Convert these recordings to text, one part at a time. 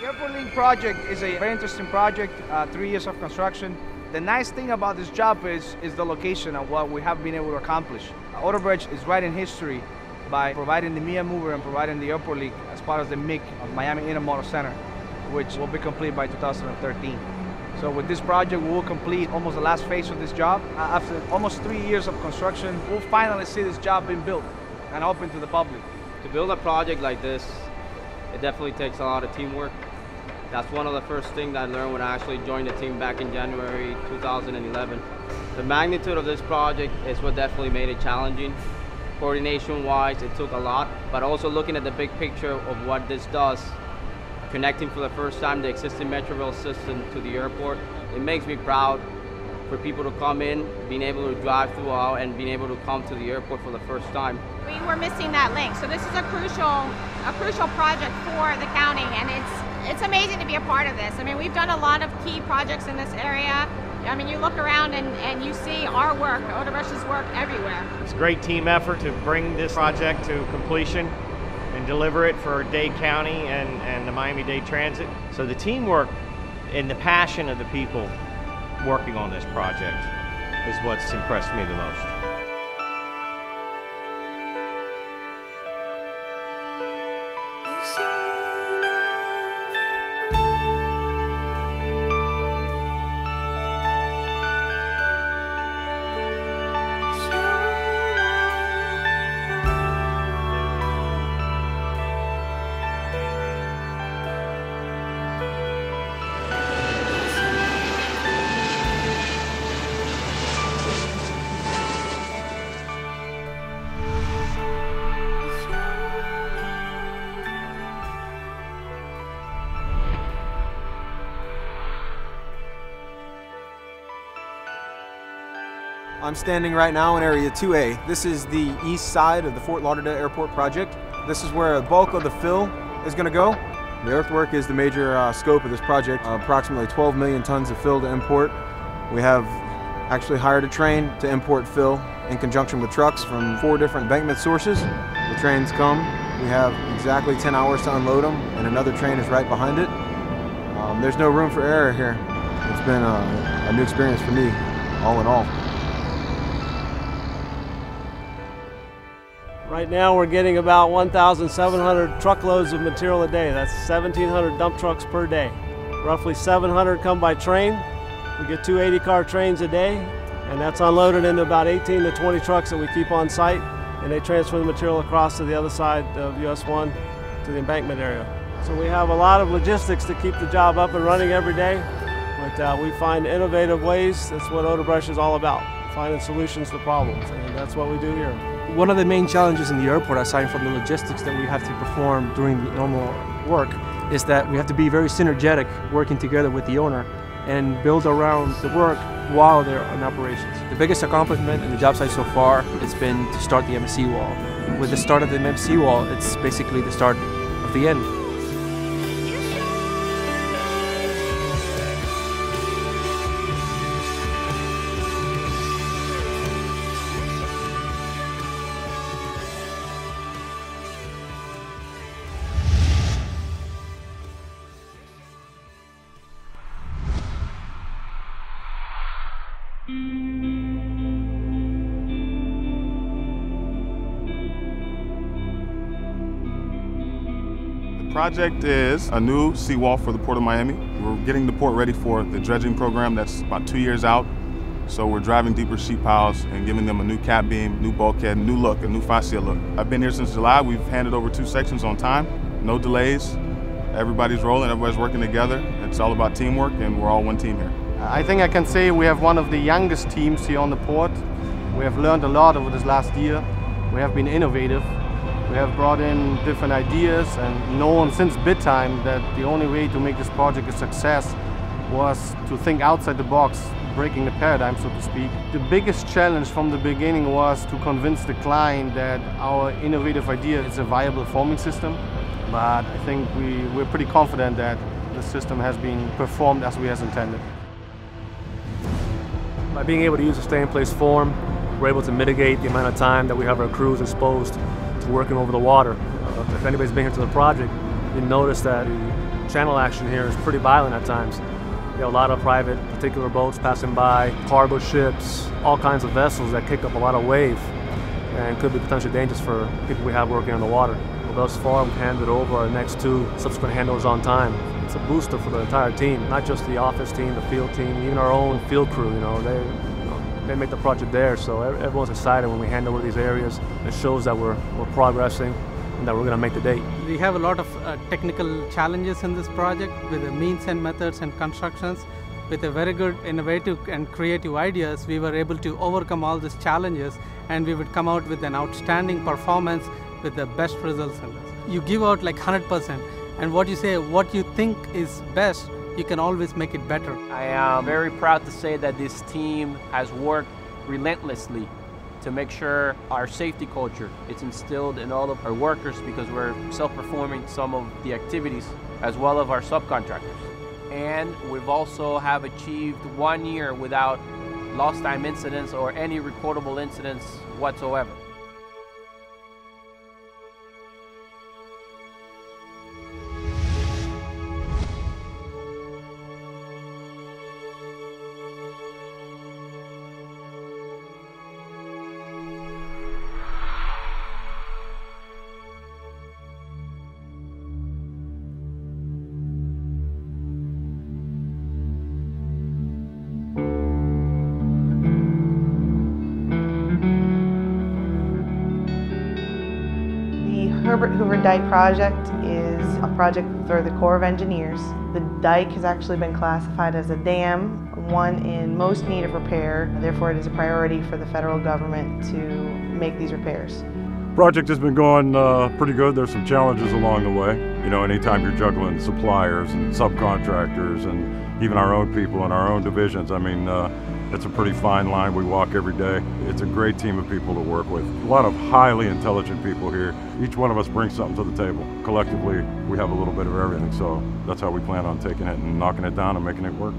Airport Link project is a very interesting project, 3 years of construction. The nice thing about this job is the location and what we have been able to accomplish. Odebrecht is writing history by providing the MIA mover and providing the Airport Link as part of the MIC of Miami Intermodal Center, which will be complete by 2013. So with this project, we will complete almost the last phase of this job. After almost 3 years of construction, we'll finally see this job being built and open to the public. To build a project like this, it definitely takes a lot of teamwork. That's one of the first things I learned when I actually joined the team back in January 2011. The magnitude of this project is what definitely made it challenging. Coordination-wise, it took a lot, but also looking at the big picture of what this does, connecting for the first time the existing Metro rail system to the airport, it makes me proud for people to come in, being able to drive throughout and being able to come to the airport for the first time. We were missing that link, so this is a crucial project for the county, and it's amazing to be a part of this. I mean, we've done a lot of key projects in this area. I mean, you look around and you see our work, Odebrecht's work everywhere. It's a great team effort to bring this project to completion and deliver it for Dade County and the Miami-Dade Transit. So the teamwork and the passion of the people working on this project is what's impressed me the most. I'm standing right now in Area 2A. This is the east side of the Fort Lauderdale Airport project. This is where the bulk of the fill is going to go. The earthwork is the major scope of this project. Approximately 12 million tons of fill to import. We have actually hired a train to import fill in conjunction with trucks from 4 different embankment sources. The trains come. We have exactly 10 hours to unload them, and another train is right behind it. There's no room for error here. It's been a new experience for me, all in all. Right now we're getting about 1,700 truckloads of material a day. That's 1,700 dump trucks per day. Roughly 700 come by train. We get 2 80-car trains a day, and that's unloaded into about 18 to 20 trucks that we keep on site, and they transfer the material across to the other side of US 1 to the embankment area. So we have a lot of logistics to keep the job up and running every day, but we find innovative ways. That's what Odebrecht is all about, finding solutions to problems, and that's what we do here. One of the main challenges in the airport, aside from the logistics that we have to perform during the normal work, is that we have to be very synergetic, working together with the owner and build around the work while they're in operations. The biggest accomplishment in the job site so far has been to start the MSC wall. With the start of the MSC wall, it's basically the start of the end. The project is a new seawall for the Port of Miami. We're getting the port ready for the dredging program that's about 2 years out. So we're driving deeper sheet piles and giving them a new cap beam, new bulkhead, new look, a new fascia look. I've been here since July. We've handed over 2 sections on time, no delays. Everybody's rolling, everybody's working together. It's all about teamwork, and we're all one team here. I think I can say we have one of the youngest teams here on the port. We have learned a lot over this last year. We have been innovative. We have brought in different ideas and known since bid time that the only way to make this project a success was to think outside the box, breaking the paradigm, so to speak. The biggest challenge from the beginning was to convince the client that our innovative idea is a viable forming system. But I think we're pretty confident that the system has been performed as we as intended. By being able to use a stay-in-place form, we're able to mitigate the amount of time that we have our crews exposed to working over the water. If anybody's been here to the project, you notice that channel action here is pretty violent at times. You know, a lot of private particular boats passing by, cargo ships, all kinds of vessels that kick up a lot of wave and could be potentially dangerous for people we have working on the water. Well, thus far, we've handed over our next 2 subsequent handlers on time. It's a booster for the entire team, not just the office team, the field team, even our own field crew. They make the project there, so everyone's excited when we hand over these areas. It shows that we're progressing and that we're going to make the date. We have a lot of technical challenges in this project with the means and methods and constructions. With a very good innovative and creative ideas, we were able to overcome all these challenges, and we would come out with an outstanding performance with the best results in this. You give out like 100%, and what you think is best, you can always make it better. I am very proud to say that this team has worked relentlessly to make sure our safety culture is instilled in all of our workers, because we're self-performing some of the activities as well as our subcontractors. And we've also have achieved 1 year without lost time incidents or any recordable incidents whatsoever. Herbert Hoover Dike project is a project for the Corps of Engineers. The dike has actually been classified as a dam, one in most need of repair. Therefore, it is a priority for the federal government to make these repairs. Project has been going pretty good. There's some challenges along the way. You know, anytime you're juggling suppliers and subcontractors and even our own people in our own divisions, I mean, it's a pretty fine line we walk every day. It's a great team of people to work with. A lot of highly intelligent people here. Each one of us brings something to the table. Collectively, we have a little bit of everything, so that's how we plan on taking it and knocking it down and making it work.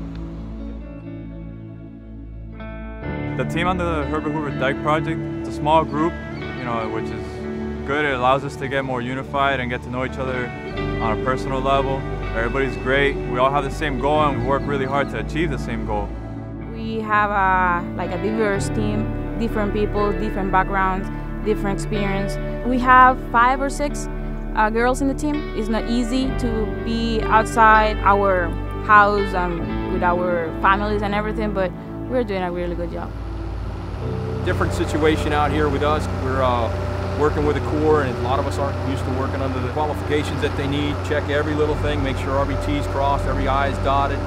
The team on the Herbert Hoover Dike project, it's a small group, you know, which is good. It allows us to get more unified and get to know each other on a personal level. Everybody's great. We all have the same goal and we work really hard to achieve the same goal. We have a diverse team, different people, different backgrounds, different experience. We have 5 or 6 girls in the team. It's not easy to be outside our house with our families and everything, but we're doing a really good job. Different situation out here with us. We're working with the Corps, and a lot of us aren't used to working under the qualifications that they need. Check every little thing, make sure every T's crossed, every I's dotted.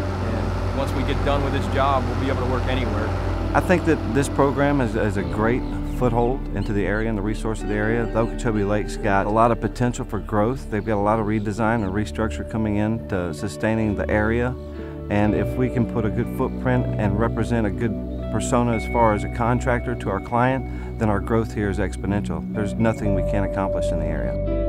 Once we get done with this job, we'll be able to work anywhere. I think that this program is a great foothold into the area and the resource of the area. The Okeechobee Lake's got a lot of potential for growth. They've got a lot of redesign and restructure coming in to sustaining the area. And if we can put a good footprint and represent a good persona as far as a contractor to our client, then our growth here is exponential. There's nothing we can't accomplish in the area.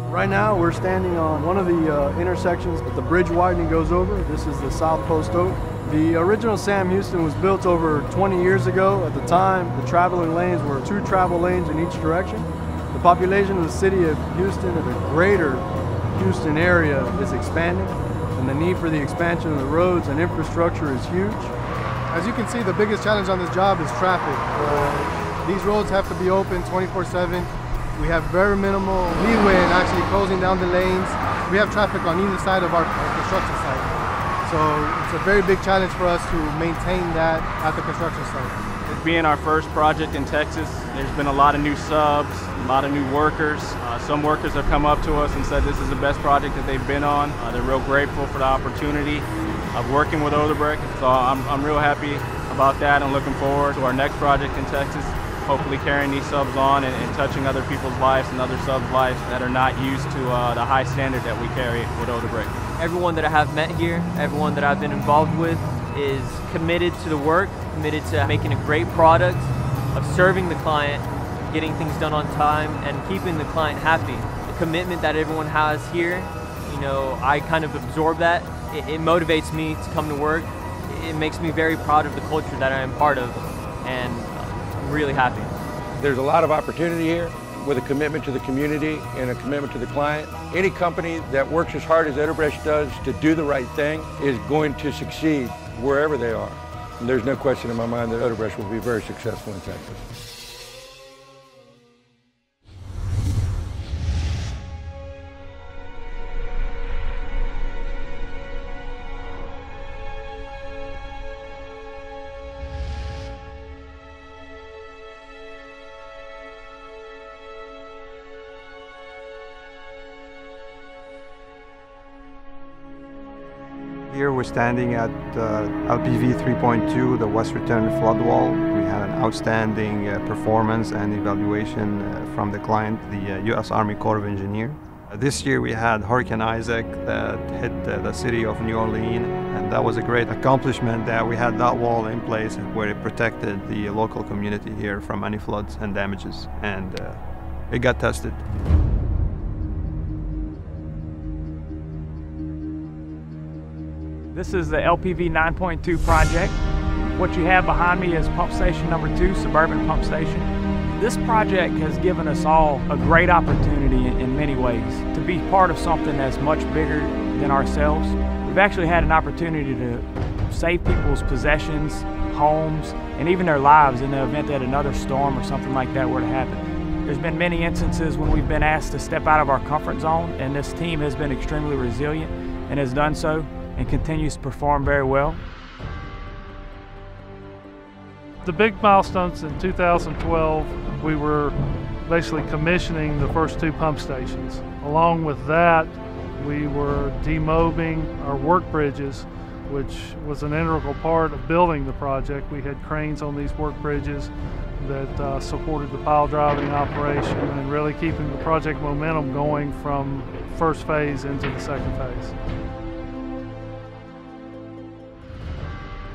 Right now we're standing on one of the intersections that the bridge widening goes over. This is the South Post Oak. The original Sam Houston was built over 20 years ago. At the time, the traveling lanes were 2 travel lanes in each direction. The population of the city of Houston, of the greater Houston area, is expanding, and the need for the expansion of the roads and infrastructure is huge. As you can see, the biggest challenge on this job is traffic. These roads have to be open 24/7. We have very minimal leeway in actually closing down the lanes. We have traffic on either side of our construction site. So it's a very big challenge for us to maintain that at the construction site. It being our first project in Texas, there's been a lot of new subs, a lot of new workers. Some workers have come up to us and said this is the best project that they've been on. They're real grateful for the opportunity of working with Odebrecht. So I'm real happy about that and looking forward to our next project in Texas. Hopefully carrying these subs on and touching other people's lives and other subs' lives that are not used to the high standard that we carry with Odebrecht. Everyone that I have met here, everyone that I've been involved with is committed to the work, committed to making a great product, of serving the client, getting things done on time, and keeping the client happy. The commitment that everyone has here, you know, I kind of absorb that. It motivates me to come to work. It makes me very proud of the culture that I am part of, and I'm really happy. There's a lot of opportunity here with a commitment to the community and a commitment to the client. Any company that works as hard as Odebrecht does to do the right thing is going to succeed wherever they are. And there's no question in my mind that Odebrecht will be very successful in Texas. Here we're standing at LPV 3.2, the West Return Flood Wall. We had an outstanding performance and evaluation from the client, the U.S. Army Corps of Engineers. This year we had Hurricane Isaac that hit the city of New Orleans, and that was a great accomplishment that we had that wall in place where it protected the local community here from any floods and damages, and it got tested. This is the LPV 9.2 project. What you have behind me is pump station number 2, Suburban Pump Station. This project has given us all a great opportunity in many ways to be part of something that's much bigger than ourselves. We've actually had an opportunity to save people's possessions, homes, and even their lives in the event that another storm or something like that were to happen. There's been many instances when we've been asked to step out of our comfort zone, and this team has been extremely resilient and has done so and continues to perform very well. The big milestones in 2012, we were basically commissioning the first 2 pump stations. Along with that, we were demobbing our work bridges, which was an integral part of building the project. We had cranes on these work bridges that supported the pile driving operation and really keeping the project momentum going from first phase into the second phase.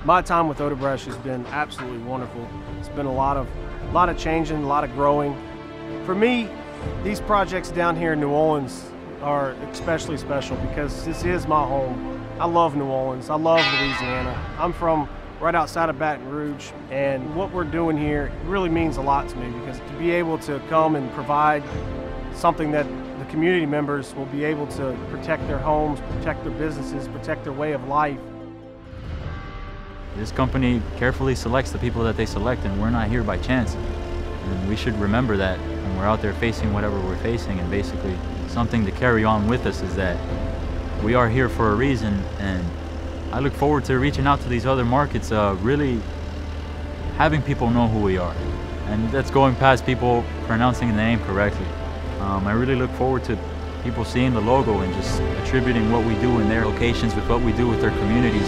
My time with Odebrecht has been absolutely wonderful. It's been a lot of changing, a lot of growing. For me, these projects down here in New Orleans are especially special because this is my home. I love New Orleans, I love Louisiana. I'm from right outside of Baton Rouge, and what we're doing here really means a lot to me because to be able to come and provide something that the community members will be able to protect their homes, protect their businesses, protect their way of life. This company carefully selects the people that they select, and we're not here by chance. And we should remember that when we're out there facing whatever we're facing, and basically something to carry on with us is that we are here for a reason, and I look forward to reaching out to these other markets, really having people know who we are. And that's going past people pronouncing the name correctly. I really look forward to people seeing the logo and just attributing what we do in their locations with what we do with their communities.